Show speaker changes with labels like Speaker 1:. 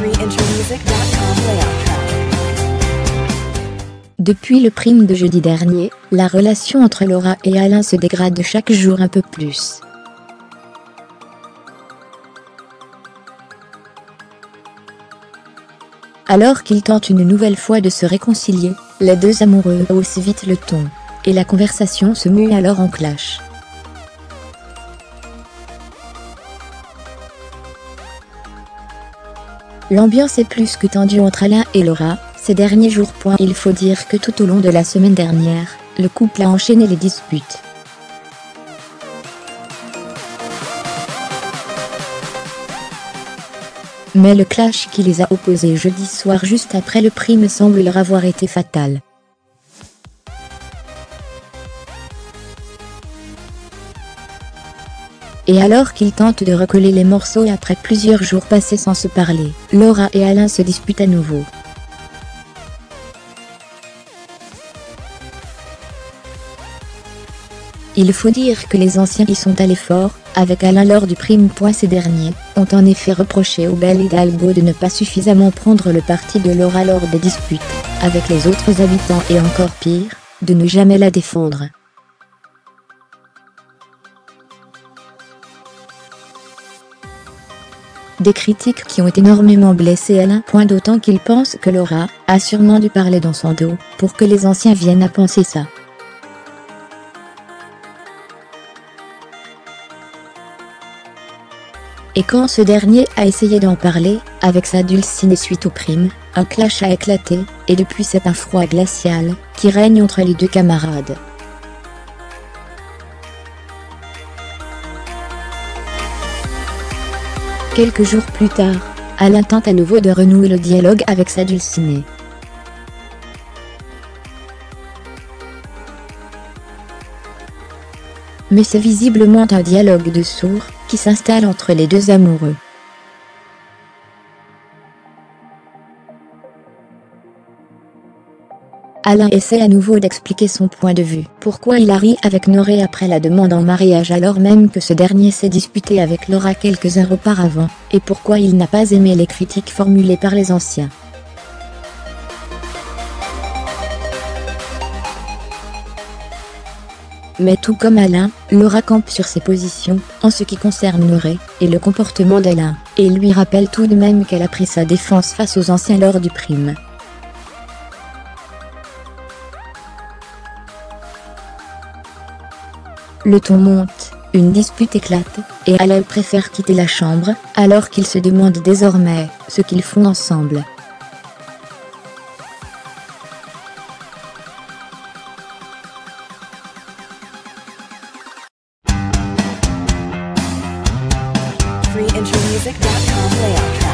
Speaker 1: freeintermusic.com layout track.
Speaker 2: Depuis le prime de jeudi dernier, la relation entre Laura et Alain se dégrade chaque jour un peu plus. Alors qu'ils tentent une nouvelle fois de se réconcilier, les deux amoureux haussent vite le ton, et la conversation se mue alors en clash. L'ambiance est plus que tendue entre Alain et Laura ces derniers jours. Il faut dire que tout au long de la semaine dernière, le couple a enchaîné les disputes. Mais le clash qui les a opposés jeudi soir juste après le prime semble leur avoir été fatal. Et alors qu'ils tentent de recoller les morceaux après plusieurs jours passés sans se parler, Laura et Alain se disputent à nouveau. Il faut dire que les anciens y sont allés fort, avec Alain lors du prime. Ces derniers ont en effet reproché au bel Hidalgo de ne pas suffisamment prendre le parti de Laura lors des disputes avec les autres habitants et encore pire, de ne jamais la défendre. Des critiques qui ont énormément blessé Alain. D'autant qu'il pense que Laura a sûrement dû parler dans son dos pour que les anciens viennent à penser ça. Et quand ce dernier a essayé d'en parler avec sa dulcinée suite au prime, un clash a éclaté, et depuis c'est un froid glacial qui règne entre les deux camarades. Quelques jours plus tard, Alain tente à nouveau de renouer le dialogue avec sa dulcinée. Mais c'est visiblement un dialogue de sourds qui s'installe entre les deux amoureux. Alain essaie à nouveau d'expliquer son point de vue. Pourquoi il a ri avec Noré après la demande en mariage alors même que ce dernier s'est disputé avec Laura quelques heures auparavant, et pourquoi il n'a pas aimé les critiques formulées par les anciens. Mais tout comme Alain, Laura campe sur ses positions en ce qui concerne Noré et le comportement d'Alain, et lui rappelle tout de même qu'elle a pris sa défense face aux anciens lors du prime. Le ton monte, une dispute éclate, et Alain préfère quitter la chambre, alors qu'ils se demandent désormais ce qu'ils font ensemble.
Speaker 1: freeintermusic.com layout track.